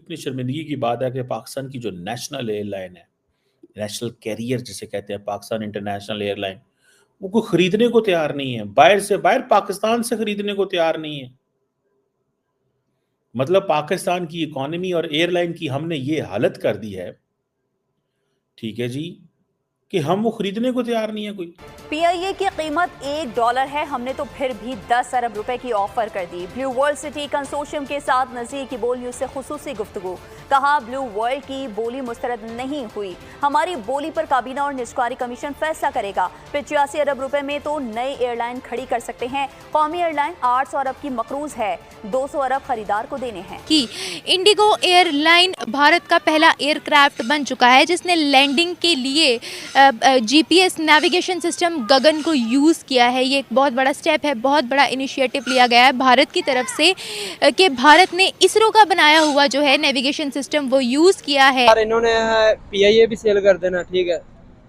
इतनी शर्मिंदगी की बात है कि पाकिस्तान की जो नेशनल एयरलाइन है, नेशनल कैरियर जिसे कहते हैं, पाकिस्तान इंटरनेशनल एयरलाइन, वो कोई खरीदने को तैयार नहीं है, बाहर पाकिस्तान से खरीदने को तैयार नहीं है। मतलब पाकिस्तान की इकोनॉमी और एयरलाइन की हमने ये हालत कर दी है, ठीक है जी, कि हम वो खरीदने को तैयार नहीं है कोई। पीआईए की कीमत $1 है, हमने तो फिर भी 10 अरब रुपए की ऑफर कर दी। ब्लू वर्ल्ड सिटी कंसोर्शियम के साथ नज़ीर की बोल न्यूज़ से खुसूसी गुफ्तगू। कहा ब्लू वर्ल्ड की बोली मुस्तरद नहीं हुई, हमारी बोली पर काबीना और निजकारी कमीशन फैसला करेगा। 85 अरब रुपए में तो नई एयरलाइन खड़ी कर सकते हैं। कौमी एयरलाइन 800 अरब की मकरूज है, 200 अरब खरीदार को देने हैं। कि इंडिगो एयरलाइन भारत का पहला एयरक्राफ्ट बन चुका है जिसने लैंडिंग के लिए जीपीएस नेविगेशन सिस्टम गगन को यूज़ किया है। ये एक बहुत बड़ा स्टेप है, बहुत बड़ा इनिशिएटिव लिया गया है भारत की तरफ से कि भारत ने इसरो का बनाया हुआ जो है नेविगेशन सिस्टम वो यूज़ किया है। और इन्होंने पीआईए भी सेल कर देना, ठीक है,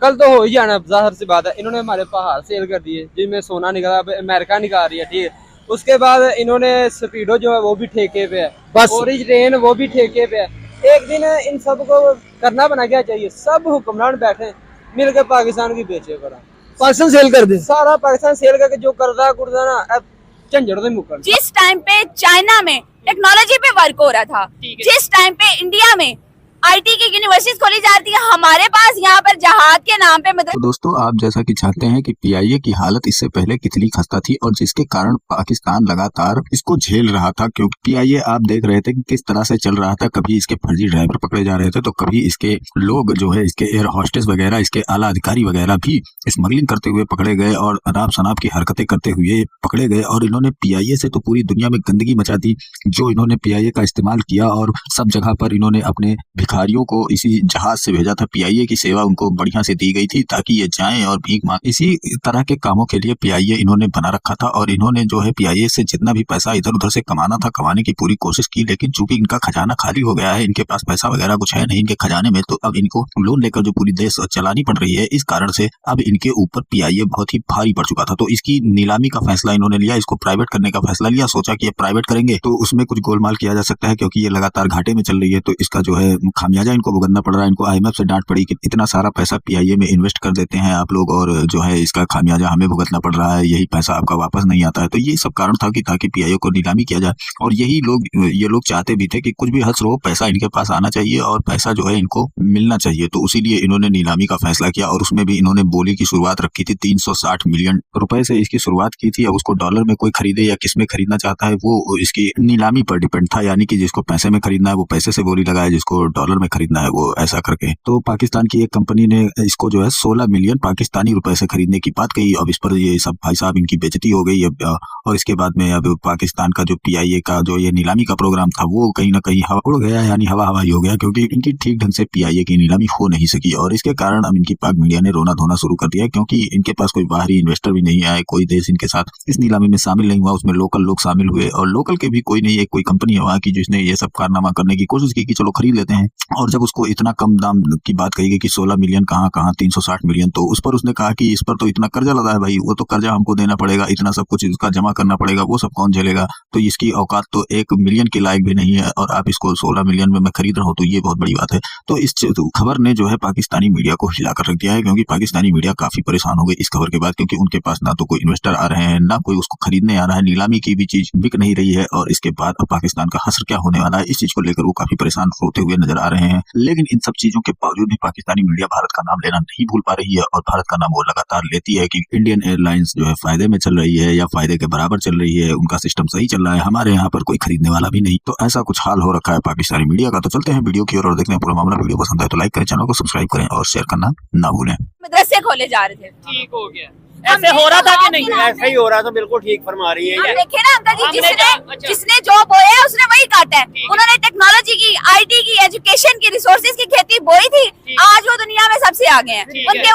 कल तो हो ही जाना, जाहिर सी बात है। इन्होंने हमारे पहाड़ सेल कर दिए जिनमें सोना निकला, अमेरिका निकाल रही है, ठीक है। उसके बाद इन्होंने स्पीडो जो है वो भी ठेके पे है, बस ओरिज ट्रेन वो भी ठेके पे है। एक दिन इन सब को करना बना क्या चाहिए, सब हुक्मरान बैठे मिलकर पाकिस्तान की बेचे करा, पाकिस्तान सेल कर दे, सारा पाकिस्तान सेल करके जो कर्जा कुर्जा ना अब झंझट से मुकर। जिस टाइम पे चाइना में टेक्नोलॉजी पे वर्क हो रहा था, जिस टाइम पे इंडिया में आईटी की यूनिवर्सिटीज खोली जा रही है, हमारे पास यहाँ पर जहाज के नाम पे तो दोस्तों, आप जैसा कि चाहते हैं कि पीआईए की हालत इससे पहले कितनी खस्ता थी और जिसके कारण पाकिस्तान लगातार इसको झेल रहा था, क्योंकि पीआईए आप देख रहे थे कि किस तरह से चल रहा था। कभी इसके फर्जी ड्राइवर पकड़े जा रहे थे तो कभी इसके लोग जो है, इसके एयर होस्टेस वगैरह, इसके आला अधिकारी वगैरह भी स्मगलिंग करते हुए पकड़े गए और अनाप शनाप की हरकतें करते हुए पकड़े गए। और इन्होंने पीआईए से तो पूरी दुनिया में गंदगी मचा दी, जो इन्होंने पीआईए का इस्तेमाल किया और सब जगह पर इन्होंने अपने भिखारियों को इसी जहाज से भेजा था। पीआईए की सेवा उनको बढ़िया से दी गई थी ताकि ये जाएं और भीख मांग, इसी तरह के कामों के लिए पीआईए इन्होंने बना रखा था। और इन्होंने जो है पीआईए से जितना भी पैसा इधर उधर से कमाना था, कमाने की पूरी कोशिश की, लेकिन चूंकि इनका खजाना खाली हो गया है, इनके पास पैसा वगैरह कुछ है नहीं इनके खजाने में, तो अब इनको लोन लेकर जो पूरी देश चलानी पड़ रही है, इस कारण से अब इनके ऊपर पीआईए बहुत ही भारी पड़ चुका था। तो इसकी नीलामी का फैसला इन्होंने लिया, इसको प्राइवेट करने का फैसला लिया। सोचा कि ये प्राइवेट करेंगे तो उसमें कुछ गोलमाल किया जा सकता है, क्योंकि ये लगातार घाटे में चल रही है, तो इसका जो है खामियाजा इनको भुगतना पड़ रहा है। इनको आईएमएफ से डांट पड़ी कि इतना सारा पैसा पीआईए में इन्वेस्ट कर देते हैं आप लोग और जो है इसका खामियाजा हमें भुगतना पड़ रहा है, यही पैसा आपका वापस नहीं आता है। तो ये सब कारण था कि ताकि पीआईए को नीलामी किया जाए। और यही लोग, ये लोग चाहते भी थे कि कुछ भी हद हो पैसा इनके पास आना चाहिए और पैसा जो है इनको मिलना चाहिए। तो इसीलिए इन्होंने नीलामी का फैसला किया और उसमें भी इन्होंने बोली की शुरुआत रखी थी। 360 मिलियन रुपए से इसकी शुरुआत की थी। अब उसको डॉलर में कोई खरीदे या किस में खरीदना चाहता है वो इसकी नीलामी पर डिपेंड था, यानी कि जिसको पैसे में खरीदना है वो पैसे से बोली लगाए, जिसको डॉलर में खरीदना है वो ऐसा करके। तो पाकिस्तान की एक कंपनी ने इसको जो है 16 मिलियन पाकिस्तानी रुपए से खरीदने की बात कही। अब इस पर ये सब भाई साहब इनकी बेइज्जती हो गई। और इसके बाद में अब पाकिस्तान का जो पीआईए का जो ये नीलामी का प्रोग्राम था वो कहीं ना कहीं हवा उड़ गया, यानी हवा हवाई हो गया, क्योंकि इनकी ठीक ढंग से पीआईए की नीलामी हो नहीं सकी। और इसके कारण अब इनकी पाक मीडिया ने रोना धोना शुरू कर दिया, क्योंकि इनके पास कोई बाहरी इन्वेस्टर भी नहीं आए, कोई देश इनके साथ इस नीलामी में शामिल नहीं हुआ, उसमें लोकल लोग शामिल हुए और लोकल के भी कोई नहीं, एक कोई कंपनी है वहाँ की जिसने ये सब कारनामा करने की कोशिश की कि चलो खरीद लेते हैं। और जब उसको इतना कम दाम की बात कही गई कि 16 मिलियन कहाँ 360 मिलियन, तो उस पर उसने कहा कि इस पर तो इतना कर्जा लगा है भाई, वो तो कर्जा हमको देना पड़ेगा, इतना सब कुछ इसका जमा करना पड़ेगा, वो सब कौन झेलेगा, तो इसकी औकात तो 1 मिलियन के लायक भी नहीं है और आप इसको 16 मिलियन में मैं खरीद रहा हूँ, तो ये बहुत बड़ी बात है। तो इस खबर ने जो है पाकिस्तानी मीडिया को हिलाकर रख दिया है, क्योंकि पाकिस्तानी मीडिया काफी परेशान हो गई इस खबर के बाद, क्योंकि उनके पास ना तो कोई इन्वेस्टर आ रहे हैं, ना कोई उसको खरीदने आ रहा है, नीलामी की भी चीज बिक नहीं रही है और इसके बाद अब पाकिस्तान का हश्र क्या होने वाला है, इस चीज को लेकर वो काफी परेशान होते हुए नजर आ रहे हैं। लेकिन इन सब चीजों के बावजूद भी पाकिस्तानी मीडिया भारत का नाम लेना नहीं भूल पा रही है और भारत का नाम वो लगातार लेती है कि इंडियन एयरलाइंस जो है फायदे में चल रही है या फायदे के बराबर चल रही है, उनका सिस्टम सही चल रहा है, हमारे यहाँ पर कोई खरीदने वाला भी नहीं। तो ऐसा कुछ हाल हो रखा है पाकिस्तानी मीडिया का। तो चलते हैं वीडियो की ओर और देखते हैं पूरा मामला। वीडियो पसंद है तो लाइक करें, चैनल को सब्सक्राइब करें और शेयर करना ना भूलें। मदरसे खोले जा रहे थे, ठीक हो गया, ऐसे हो रहा था कि नहीं? ऐसा ही हो रहा था, बिल्कुल ठीक फरमा रही है। देखे ना अंकल जी, जिसने जो बोया है उसने वही काटा है। उन्होंने टेक्नोलॉजी की, आईटी की, एजुकेशन की, रिसोर्सेज की खेती बोई थी, आज वो दुनिया में सबसे आगे हैं।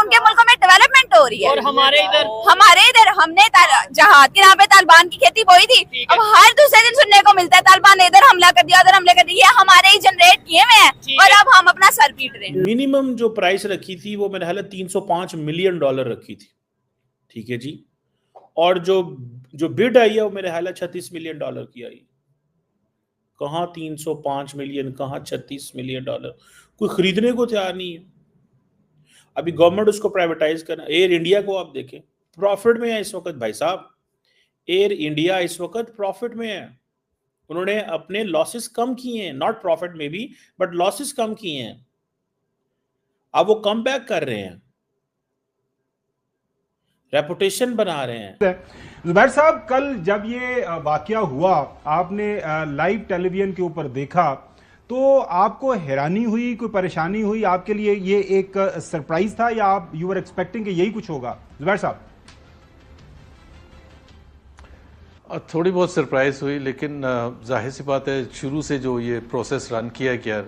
उनके मुल्कों में डेवलपमेंट हो रही है। और हमारे इधर हमने जहाज के नाम पे तालिबान की खेती बोई थी, अब हर दूसरे दिन सुनने को मिलता है तालिबान ने इधर हमला कर दिया, उधर हमला कर दिया। हमारे ही जनरेट किए हुए हैं और अब हम अपना सर पीट रहे हैं। मिनिमम जो प्राइस रखी थी वो मेरे ख्याल है $305 मिलियन रखी थी, ठीक है जी। और जो बिड आई है वो मेरे ख्याल है $36 मिलियन की आई। कहाँ 305 मिलियन, कहाँ 36 मिलियन डॉलर, कोई खरीदने को तैयार नहीं है। अभी गवर्नमेंट उसको प्राइवेटाइज करना। एयर इंडिया को आप देखें, प्रॉफिट में है इस वक्त भाई साहब। एयर इंडिया इस वक्त प्रॉफिट में है। उन्होंने अपने लॉसेस कम किए हैं, नॉट प्रॉफिट में भी, बट लॉसेस कम किए हैं। अब वो कम बैक कर रहे हैं, रेपुटेशन बना रहे हैं। जुबैर साहब, कल जब ये वाकया हुआ, आपने लाइव टेलीविजन के ऊपर देखा, तो आपको हैरानी हुई, कोई परेशानी हुई? आपके लिए ये एक सरप्राइज था या आप यू वर एक्सपेक्टिंग कि यही कुछ होगा? जुबैर साहब। थोड़ी बहुत सरप्राइज हुई, लेकिन जाहिर सी बात है शुरू से जो ये प्रोसेस रन किया गया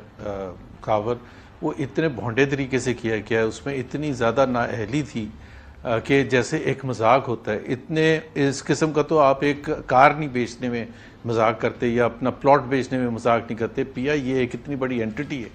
कावर, वो इतने भोंडे तरीके से किया गया, उसमें इतनी ज़्यादा नाअहली थी कि जैसे एक मजाक होता है। इतने इस किस्म का तो आप एक कार नहीं बेचने में मजाक करते या अपना प्लॉट बेचने में मजाक नहीं करते। पीआईए एक इतनी बड़ी एंटिटी है,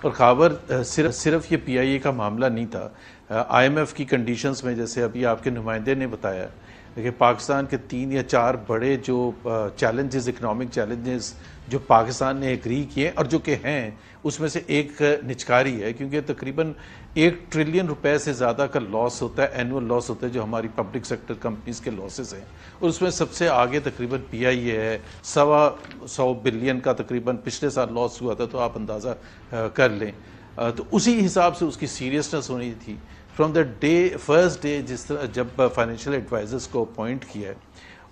और खबर सिर्फ ये पीआईए का मामला नहीं था। आईएमएफ की कंडीशंस में, जैसे अभी आपके नुमाइंदे ने बताया कि पाकिस्तान के 3 या 4 बड़े जो चैलेंजेस, इकनॉमिक चैलेंजेस जो पाकिस्तान ने एग्री किए और जो कि हैं, उसमें से एक निचकारी है, क्योंकि तकरीबन 1 ट्रिलियन रुपए से ज़्यादा का लॉस होता है, एनुअल लॉस होता है, जो हमारी पब्लिक सेक्टर कंपनीज के लॉसेस हैं। और उसमें सबसे आगे तकरीबन पीआईए है। 125 बिलियन का तकरीबन पिछले साल लॉस हुआ था, तो आप अंदाज़ा कर लें। तो उसी हिसाब से उसकी सीरियसनेस होनी थी फ्रॉम द फर्स्ट डे, जिस तरह जब फाइनेंशियल एडवाइज़र्स को अपॉइंट किया है।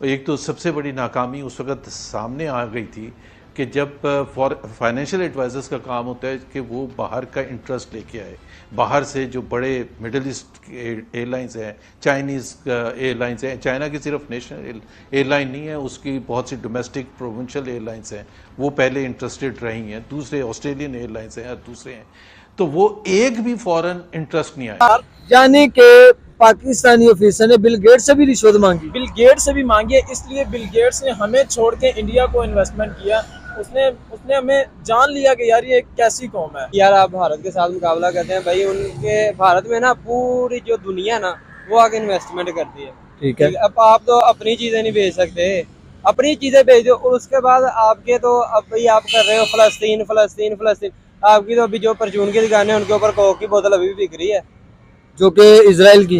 और एक तो सबसे बड़ी नाकामी उस वक्त सामने आ गई थी कि जब फाइनेंशियल एडवाइज़र्स का काम होता है कि वो बाहर का इंटरेस्ट लेके आए, बाहर से जो बड़े मिडल ईस्ट एयरलाइंस हैं, चाइनीज़ एयरलाइंस हैं, चाइना की सिर्फ नेशनल एयरलाइन नहीं है, उसकी बहुत सी डोमेस्टिक प्रोविंशियल एयरलाइंस हैं, वो पहले इंटरेस्टेड रही हैं, दूसरे ऑस्ट्रेलियन एयरलाइंस हैं और दूसरे हैं, तो वो एक भी फॉरेन इंटरेस्ट नहीं आया। यानी कि पाकिस्तानी ऑफिसर ने बिल गेट्स से भी रिश्वत मांगी, बिल गेट्स से भी मांगी है, इसलिए बिल गेट्स ने हमें छोड़ के इंडिया को इन्वेस्टमेंट किया। उसने हमें जान लिया कि यार ये कैसी कौम है। यार आप भारत के साथ मुकाबला करते हैं भाई, उनके भारत में ना पूरी जो दुनिया ना वो आगे इन्वेस्टमेंट करती है, ठीक है। अब आप तो अपनी चीजें नहीं बेच सकते, अपनी चीजें बेच दो, और उसके बाद आपके तो अब भाई आप कर रहे हो फलस्तीन फलस्तीन फलस्तीन। आपकी तो अभी जो परचून की दुकान है उनके ऊपर कोक की बोतल अभी भी बिक रही है, जो कि इसराइल की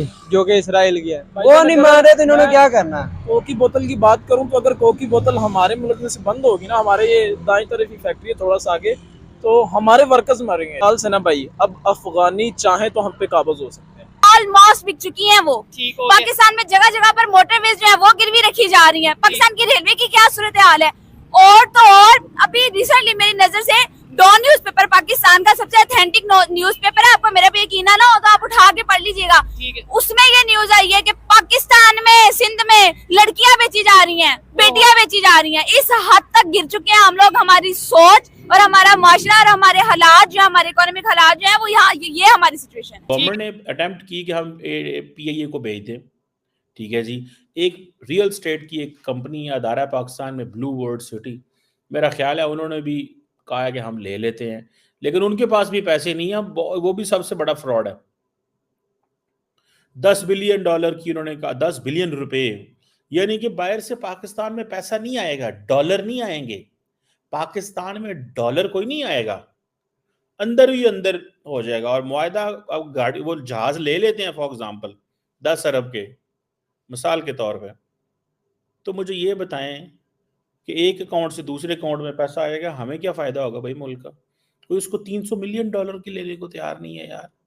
है। वो नहीं मान रहे, तो इन्होंने क्या करना है? कोक की बोतल की बात करूं तो अगर कोक की बोतल हमारे मुल्क में से बंद होगी ना, हमारे ये दाएं तरफ की फैक्ट्री है थोड़ा सा आगे, तो हमारे वर्कर्स मरेंगे हाल से ना भाई। अब अफगानी चाहे तो हम पे काबज हो सकते हैं। ऑलमोस्ट बिक चुकी हैं वो। पाकिस्तान में जगह जगह पर मोटरवेज जो है वो गिरवी रखी जा रही है। पाकिस्तान की रेलवे की क्या सूरत हाल है। और तो और अभी रिसेंटली मेरी नजर से डॉन न्यूज़पेपर, पाकिस्तान का सबसे ऑथेंटिक न्यूज़पेपर है, आपको मेरे पे यकीन ना हो तो आप उठा के पढ़ लीजिएगा। उसमें ये न्यूज आई है कि पाकिस्तान में, सिंध में लड़कियां बेची जा रही हैं, बेटियां बेची जा रही हैं। इस हद तक गिर चुके हैं हम लोग। हमारी सोच और हमारा माशरा और हमारे हालात जो, हमारे इकोनॉमिक हालात जो है वो यहाँ, ये हमारी सिचुएशन है। गवर्नमेंट ने अटेम्प्ट की कि हम पीआईए को भेज दें, ठीक है जी। एक रियल स्टेट की एक कंपनी या अदारा पाकिस्तान में, ब्लू वर्ल्ड सिटी, मेरा ख्याल है उन्होंने भी कहा है कि हम ले लेते हैं, लेकिन उनके पास भी पैसे नहीं है। वो भी सबसे बड़ा फ्रॉड है। 10 बिलियन डॉलर की उन्होंने कहा, 10 बिलियन रुपए, यानी कि बाहर से पाकिस्तान में पैसा नहीं आएगा, डॉलर नहीं आएंगे पाकिस्तान में, डॉलर कोई नहीं आएगा, अंदर ही अंदर हो जाएगा। और मुआहदा, अब गाड़ी वो जहाज ले लेते हैं फॉर एग्जांपल 10 अरब के, मिसाल के तौर पे, तो मुझे ये बताएं कि एक अकाउंट से दूसरे अकाउंट में पैसा आएगा, हमें क्या फायदा होगा भाई मुल्क का? कोई उसको 300 मिलियन डॉलर की लेने को तैयार नहीं है यार।